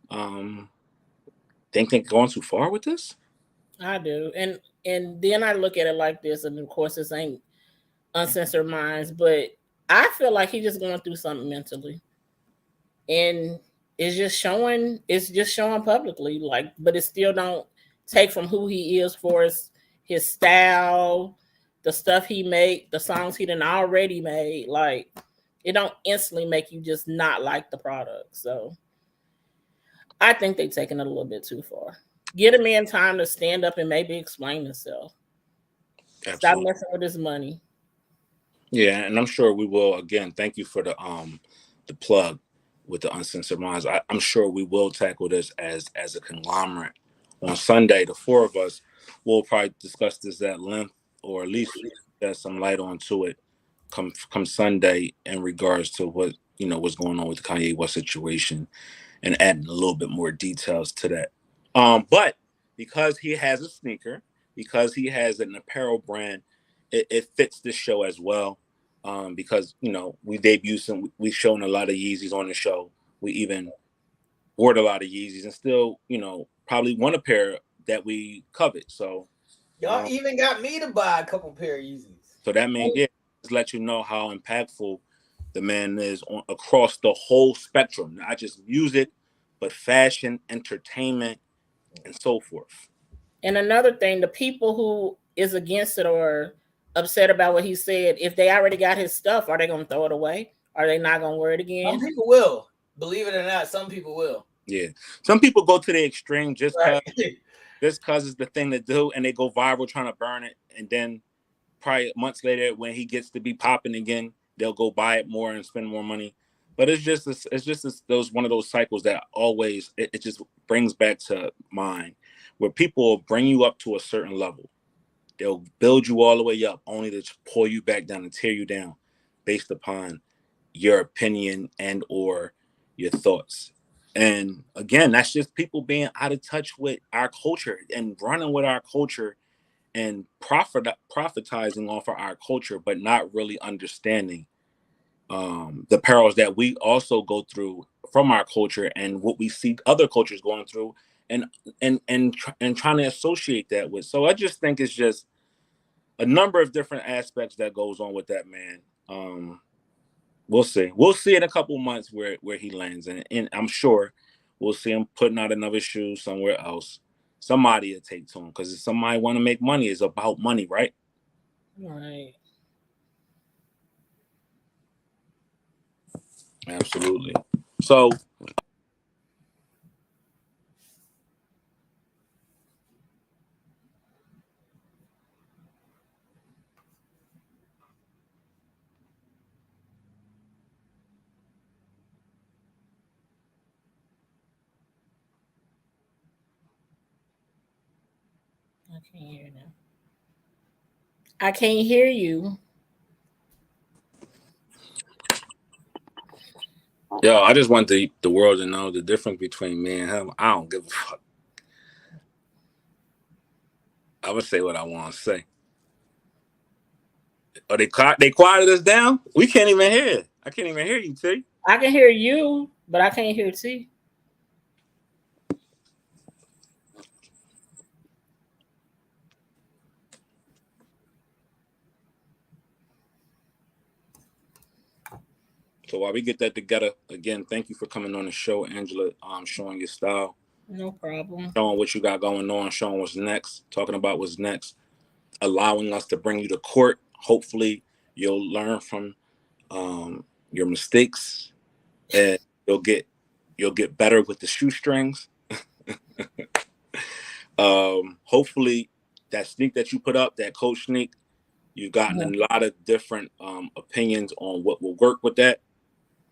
Think they're going too far with this? I do. And then I look at it like this, and of course this ain't Uncensored Minds, but I feel like he's just going through something mentally. And it's just showing publicly, like, but it still don't take from who he is for his style, the stuff he make, the songs he done already made. Like, it don't instantly make you just not like the product. So I think they're taking it a little bit too far. Get a man time to stand up and maybe explain himself. Absolutely. Stop messing with his money. Yeah, and I'm sure we will. Again, thank you for the plug with the Uncensored Minds. I'm sure we will tackle this as a conglomerate on Sunday. The four of us will probably discuss this at length, or at least shed some light onto it come Sunday in regards to what what's going on with the Kanye West situation, and adding a little bit more details to that. But because he has a sneaker, because he has an apparel brand, it fits this show as well. Because we debuted we've shown a lot of Yeezys on the show. We even ordered a lot of Yeezys, and still probably want a pair that we covet. So y'all even got me to buy a couple pair of Yeezys. So that means just let you know how impactful the man is across the whole spectrum, not just music, but fashion, entertainment, and so forth. And another thing, the people who is against it or upset about what he said, if they already got his stuff, are they going to throw it away? Are they not going to wear it again? Some people will. Believe it or not, some people will. Yeah. Some people go to the extreme just because it's the thing to do, and they go viral trying to burn it. And then probably months later, when he gets to be popping again, they'll go buy it more and spend more money. But it's just those one of those cycles that always it just brings back to mind, where people will bring you up to a certain level. They'll build you all the way up, only to pull you back down and tear you down based upon your opinion and or your thoughts. And again, that's just people being out of touch with our culture and running with our culture and profitizing off of our culture, but not really understanding the perils that we also go through from our culture and what we see other cultures going through, and trying to associate that with. So I just think it's just a number of different aspects that goes on with that man. We'll see in a couple months where he lands, and I'm sure we'll see him putting out another shoe somewhere else. Somebody will take to him, because if somebody want to make money, it's about money, right? Right. Absolutely. So can't hear you now. I can't hear you. Yo, I just want the world to know the difference between me and him. I don't give a fuck. I would say what I want to say. Oh, they quieted us down? We can't even hear. I can't even hear you, T. I can hear you, but I can't hear T. So while we get that together, again, thank you for coming on the show, Angela. Showing your style, No problem. showing what you got going on, showing what's next, talking about what's next, allowing us to bring you to court. Hopefully, you'll learn from your mistakes, and you'll get better with the shoestrings. Hopefully, that sneak that you put up, that coach sneak, you've gotten a lot of different opinions on what will work with that.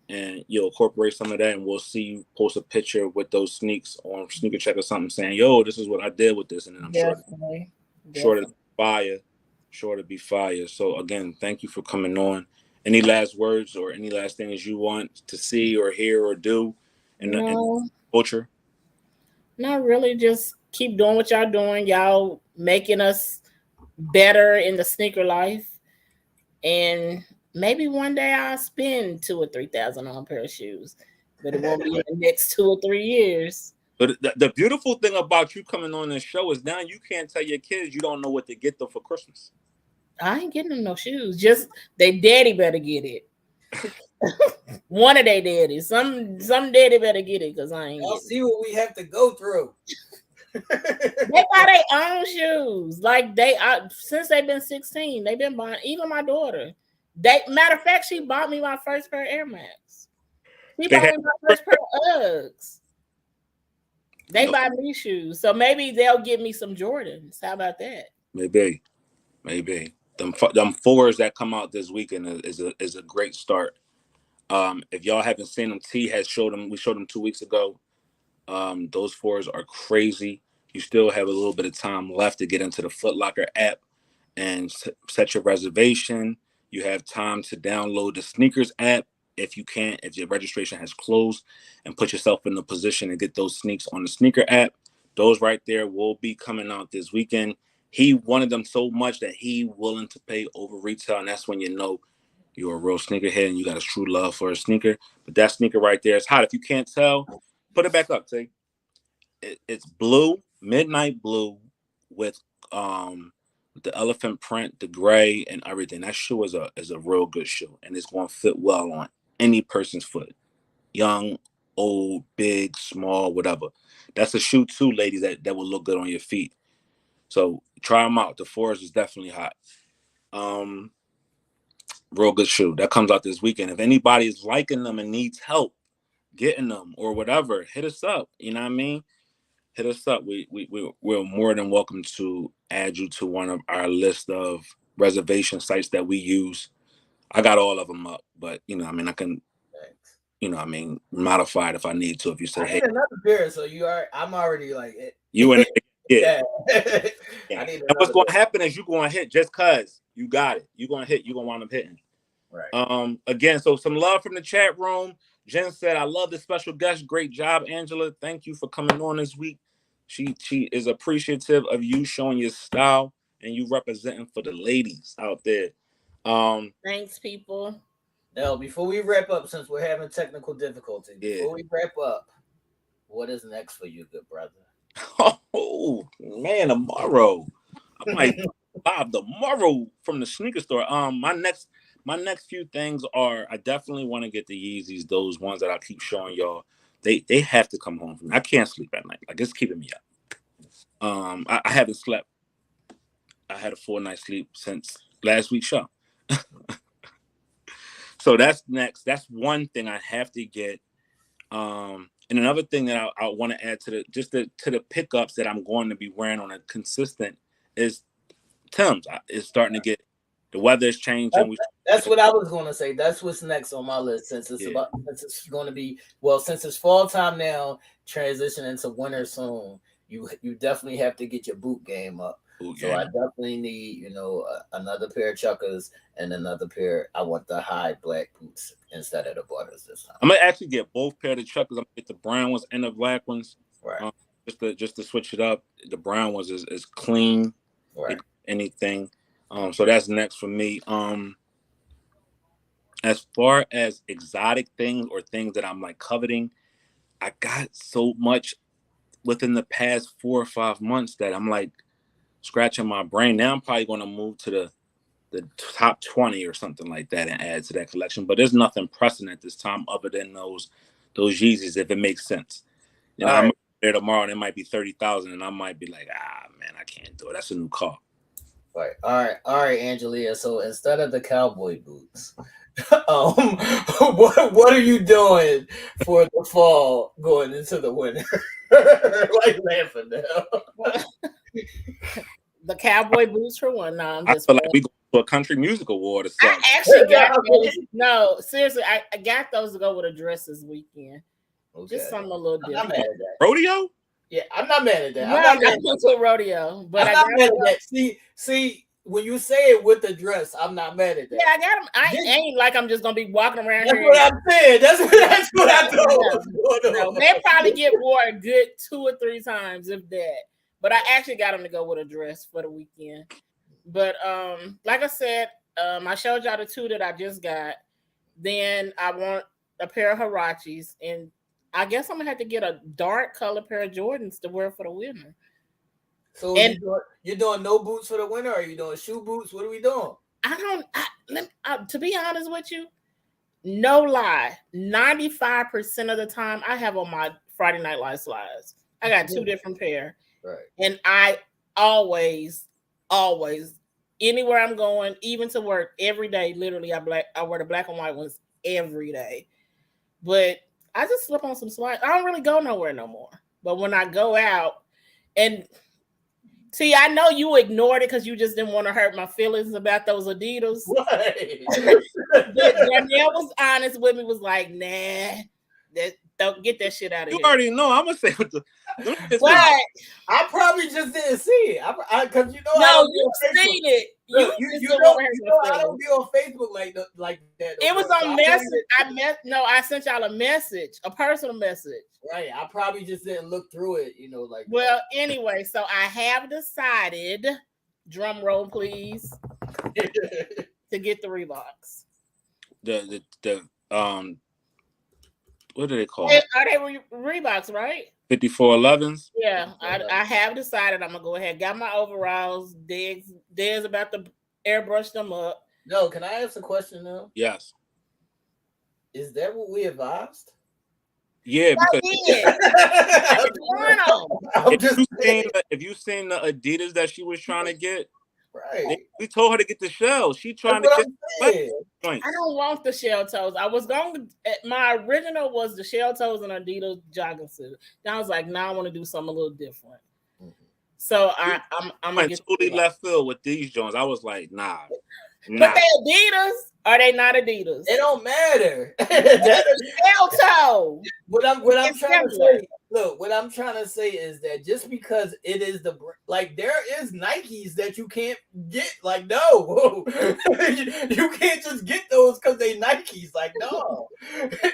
And you'll incorporate some of that, and we'll see you post a picture with those sneaks on Sneaker Check or something saying, yo, this is what I did with this. And then I'm sure to be fire. So again, thank you for coming on. Any last words or any last things you want to see or hear or do in the culture? Not really. Just keep doing what y'all doing. Y'all making us better in the sneaker life. And maybe one day I'll spend $2,000 or $3,000 on a pair of shoes, but it won't be in the next 2 or 3 years. But the beautiful thing about you coming on this show is now you can't tell your kids you don't know what to get them for Christmas. I ain't getting them no shoes. Just they daddy better get it. One of their daddies. Some daddy better get it because I ain't. I'll see what we have to go through. They buy their own shoes. Like since they've been 16, they've been buying. Even my daughter. Matter of fact, she bought me my first pair of Air Max. She bought me my first pair of Uggs. They buy me shoes, so maybe they'll give me some Jordans. How about that? Maybe. Them fours that come out this weekend is a great start. If y'all haven't seen them, T has showed them. We showed them 2 weeks ago. Those fours are crazy. You still have a little bit of time left to get into the Foot Locker app and set your reservation. You have time to download the Sneakers app if you can't, if your registration has closed, and put yourself in the position to get those sneaks on the Sneaker app. Those right there will be coming out this weekend. He wanted them so much that he willing to pay over retail, and that's when you know you're a real sneakerhead and you got a true love for a sneaker. But that sneaker right there is hot. If you can't tell, put it back up, T. It's blue, midnight blue with the elephant print, the gray, and everything. That shoe is a real good shoe, and it's going to fit well on any person's foot, young, old, big, small, whatever. That's a shoe too, ladies, that will look good on your feet. So try them out. The Forest is definitely hot. Real good shoe that comes out this weekend. If anybody is liking them and needs help getting them or whatever, hit us up. You know what I mean? Hit us up. We're more than welcome to add you to one of our list of reservation sites that we use. I got all of them up, but I can, modify it if I need to. If you say, hey, another pair, so I'm already like it. You and yeah. I need. And what's going to happen is you're going to hit just cause you got it. You're going to hit. You're going to wind up hitting. Right. Again, so some love from the chat room. Jen said, I love the special guest. Great job, Angela. Thank you for coming on this week. She is appreciative of you showing your style and you representing for the ladies out there. Thanks, people. Now, before we wrap up, since we're having technical difficulties, before we wrap up, what is next for you, good brother? Oh man, tomorrow. I might live tomorrow from the sneaker store. My next few things are I definitely want to get the Yeezys, those ones that I keep showing y'all. They have to come home from me. I can't sleep at night. Like it's keeping me up. I haven't slept. I had a full night's sleep since last week's show. So that's next. That's one thing I have to get. And another thing that I want to add to the pickups that I'm going to be wearing on a consistent is Tim's. It's starting to get the weather is changing. That's what I was going to say. That's what's next on my list since it's going to be since it's fall time now, transition into winter soon. You definitely have to get your boot game up. Ooh, So yeah. I definitely need, another pair of chuckers and another pair. I want the high black boots instead of the butters this time. I'm gonna actually get both pair of chuckers. I'm gonna get the brown ones and the black ones. Right. Just to switch it up. The brown ones is clean. Right. Anything. So that's next for me. As far as exotic things or things that I'm like coveting, I got so much within the past 4 or 5 months that I'm like scratching my brain. Now I'm probably going to move to the top 20 or something like that and add to that collection. But there's nothing pressing at this time other than those Yeezys, if it makes sense. You know, I'm there tomorrow and it might be 30,000, and I might be like, man, I can't do it. That's a new car. Right. All right, Angelia. So instead of the cowboy boots, what are you doing for the fall going into the winter? Like laughing now. The cowboy boots for one. No, I'm just. I feel like we go to a country music award or something. I actually got those. No, seriously, I got those to go with a dress this weekend. Okay. Just something a little different. I'm not mad at that. Rodeo? Yeah, I'm not mad at that. No, I'm not going to a rodeo, but I'm not mad at that. See, when you say it with the dress, I'm not mad at that. Yeah, I got them. I ain't like I'm just gonna be walking around that's here. What I'm saying. That's what I know. No, they probably get wore a good 2 or 3 times, if that. But I actually got them to go with a dress for the weekend. But like I said, I showed y'all the 2 that I just got. Then I want a pair of Huaraches, and I guess I'm gonna have to get a dark color pair of Jordans to wear for the winter. So you're doing no boots for the winter, or are you doing shoe boots? What are we doing? To be honest with you, no lie, 95% of the time I have on my Friday Night Live slides. I got 2 different pair. Right. And I always, anywhere I'm going, even to work, every day, literally, I wear the black and white ones every day. But I just slip on some slides. I don't really go nowhere no more. But when I go out, and see, I know you ignored it because you just didn't want to hurt my feelings about those Adidas. Right. Danielle was honest with me, was like, nah, don't get that shit out of you here. You already know. I'm going to say what the... But I probably just didn't see it. Because no, you seen it. Look, you know I don't be on Facebook like that. It was on message. I sent y'all a message, a personal message. Right. I probably just didn't look through it, Well, anyway, so I have decided, drum roll please, to get the Reeboks. The what do they call it? Are they Reeboks, right? 5411s? Yeah, I have decided I'm gonna go ahead. Got my overalls. Dez about to airbrush them up. No, can I ask a question now? Yes. Is that what we advised? Yeah, because if you've seen the Adidas that she was trying to get, right? We told her to get the shell. She trying to get. I don't want the shell toes. I was going. My original was the shell toes and Adidas jogging suit. Then I was like, I want to do something a little different. Mm-hmm. So I'm gonna get totally left field with these joints. I was like, nah. But they Adidas. Are they not Adidas? It don't matter. Shell toe. What I'm trying to say. Look, what I'm trying to say is that just because it is there is Nikes that you can't get. Like, no, you can't just get those because they Nikes. Like, no,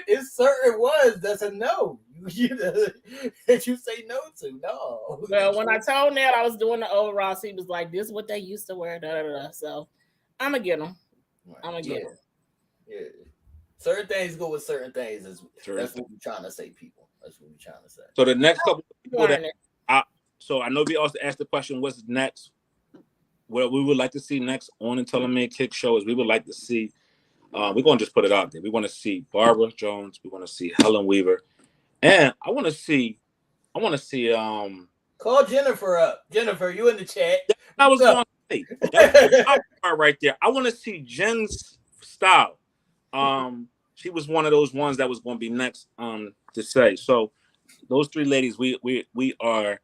it's certain ones that's a no. That you say no to. No. Well, when I told Ned I was doing the overalls, he was like, "This is what they used to wear." Da, da, da. So I'm gonna get them. I'm gonna get them. Yeah. Certain things go with certain things. That's what we're trying to say, people. That's what we're trying to say. So the next couple of people so I know we also asked the question, what's next? What we would like to see next on the Tell Made Kick show is we would like to see, we're going to just put it out there. We want to see Barbara Jones. We want to see Helen Weaver. And I want to see, call Jennifer up. Jennifer, you in the chat. I was going to say, that's right there. I want to see Jen's style. She was one of those ones that was going to be next to say. So those 3 ladies, we are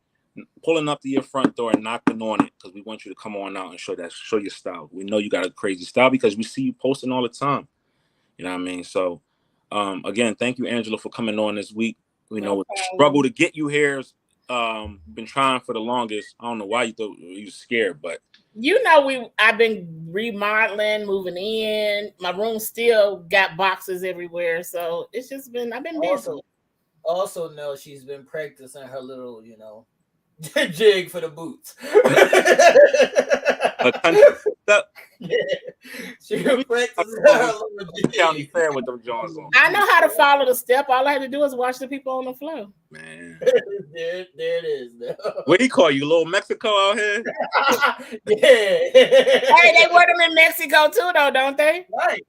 pulling up to your front door and knocking on it because we want you to come on out and show your style. We know you got a crazy style because we see you posting all the time. You know what I mean? So again, thank you, Angela, for coming on this week. We know the struggle to get you here been trying for the longest. I don't know why you thought you were scared, but I've been remodeling, moving in. My room still got boxes everywhere, so it's just been I've been busy. Also, no, she's been practicing her little, jig for the boots. Yeah. She been practicing her little County jig. Fair with them Jones on. I know how to follow the step. All I had to do is watch the people on the floor. Man, there it is. what do you call you, little Mexico out here? Yeah. Hey, they wear them in Mexico too, though, don't they? Right.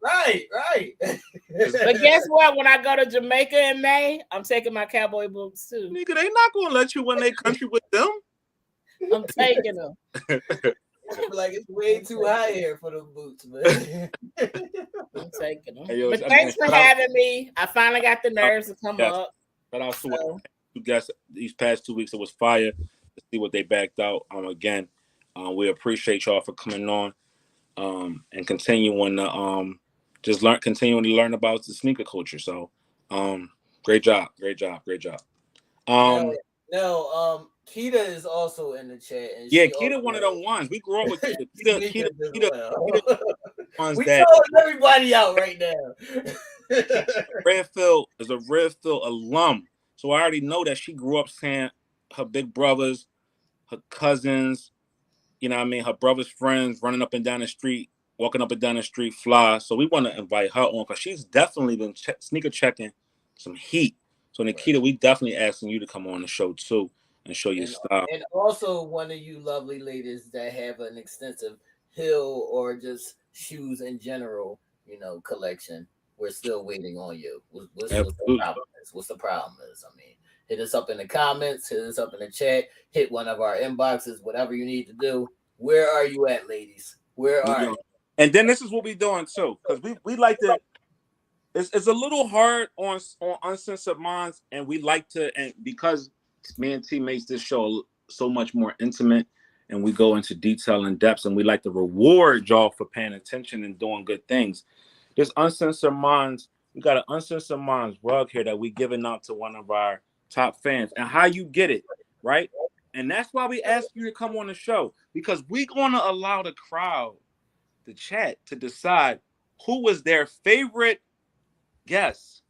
But guess what? When I go to Jamaica in May, I'm taking my cowboy boots too. Nigga, they not gonna let you win their country with them. I'm taking them. Like it's way too high here for the boots, man. I'm taking them. Hey, yo, but thanks for having me. I finally got the nerves to come up. Shout out to you guys these past 2 weeks. It was fire to see what they backed out. Again, we appreciate y'all for coming on. And continuing to continuing to learn about the sneaker culture. So, great job. Kita is also in the chat. And Kita one of them ones. We grew up with Kita. Kita ones we that calling everybody out right now. Redfield is a Redfield alum. So I already know that she grew up saying her big brothers, her cousins, her brother's friends running up and down the street, walking up and down the street fly. So we want to invite her on because she's definitely been sneaker checking some heat. So Nikita, we definitely asking you to come on the show too and show your style. And also one of you lovely ladies that have an extensive heel or just shoes in general, collection. We're still waiting on you. What's the problem is? I mean, hit us up in the comments, hit us up in the chat, hit one of our inboxes, whatever you need to do. Where are you at, ladies? Where are you? And then this is what we're doing too, because we like to. It's a little hard on Uncensored Minds, and we like to, and because me and T makes this show so much more intimate, and we go into detail and depths, and we like to reward y'all for paying attention and doing good things. This Uncensored Minds, we got an Uncensored Minds rug here that we giving out to one of our top fans, and how you get it, right? And that's why we ask you to come on the show, because we're gonna allow the crowd, the chat, to decide who was their favorite guest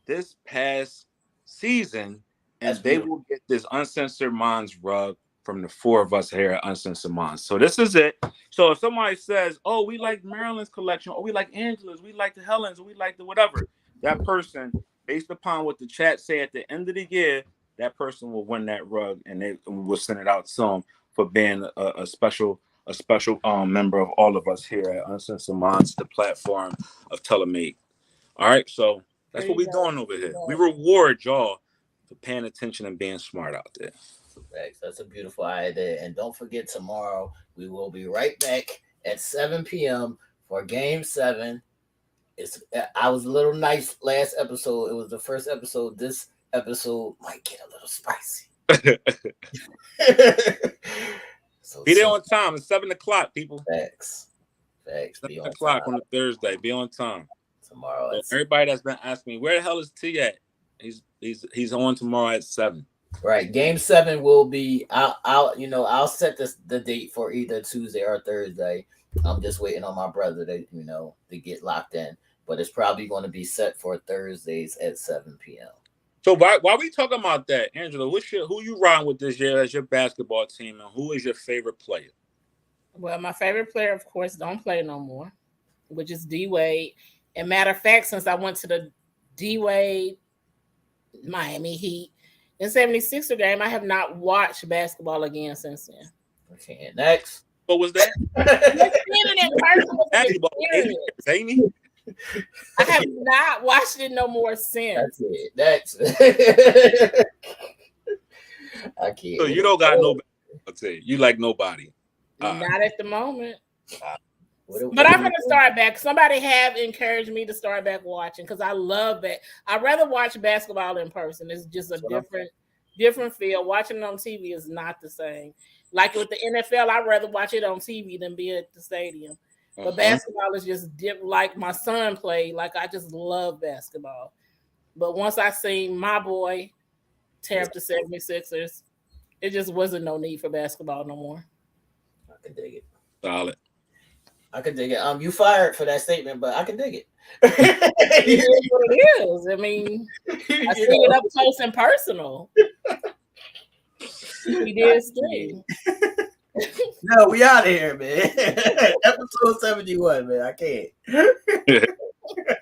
this past season, and they will get this Uncensored Minds rug from the four of us here at Uncensored Minds. So this is it. So if somebody says, oh, we like Marilyn's collection, or we like Angela's, we like the Helen's, or we like the whatever, that person, based upon what the chat say at the end of the year, that person will win that rug, and we'll send it out to them for being a special member of all of us here at Uncensored Minds, the platform of Telemate. All right, so that's what we're doing over here. We reward y'all for paying attention and being smart out there. Thanks. That's a beautiful idea. And don't forget, tomorrow we will be right back at 7 p.m. for Game 7. I was a little nice last episode. It was the first episode. This episode might get a little spicy. Be there on time. It's 7 o'clock, people. Facts. 7 o'clock on a Thursday. Be on time. Tomorrow. So everybody that's been asking me, where the hell is T at? He's on tomorrow at 7. Right. Game 7 will be. I'll set the date for either Tuesday or Thursday. I'm just waiting on my brother to get locked in, but it's probably going to be set for Thursdays at 7 p.m. So while we talking about that, Angela, who you riding with this year as your basketball team, and who is your favorite player? Well, my favorite player, of course, don't play no more, which is D Wade. And matter of fact, since I went to the D Wade Miami Heat in 76er game, I have not watched basketball again since then. Okay, next. What was that? I have not watched it no more since. That's it. I can't. So you don't got no. I'll tell you, you like nobody. Not at the moment. But I'm gonna start back. Somebody have encouraged me to start back watching because I love it. I'd rather watch basketball in person. It's just a different feel. Watching it on TV is not the same. Like with the NFL, I'd rather watch it on TV than be at the stadium. But basketball is just like my son played. Like I just love basketball. But once I seen my boy tear up the 76ers. It just wasn't no need for basketball no more. I can dig it. Solid. I can dig it. You fired for that statement, but I can dig it. It is what it is. I mean, I seen it up close and personal. He did stay. No, we out of here, man. Episode 71, man. I can't.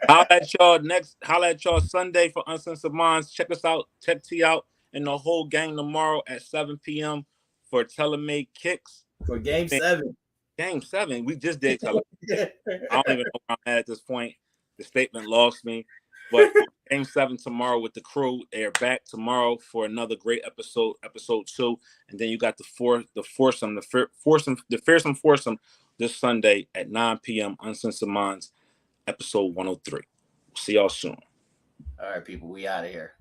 Holla at y'all Sunday for Uncensored Minds. Check us out. Check T out and the whole gang tomorrow at 7 p.m. for Telemade Kicks. For Game 7. Game 7. We just did Telemade. I don't even know where I'm at this point. The statement lost me. But Game 7 tomorrow with the crew. They're back tomorrow for another great episode 2. And then you got the fearsome foursome this Sunday at 9 p.m. Uncensored Minds, episode 103. See y'all soon. All right, people, we out of here.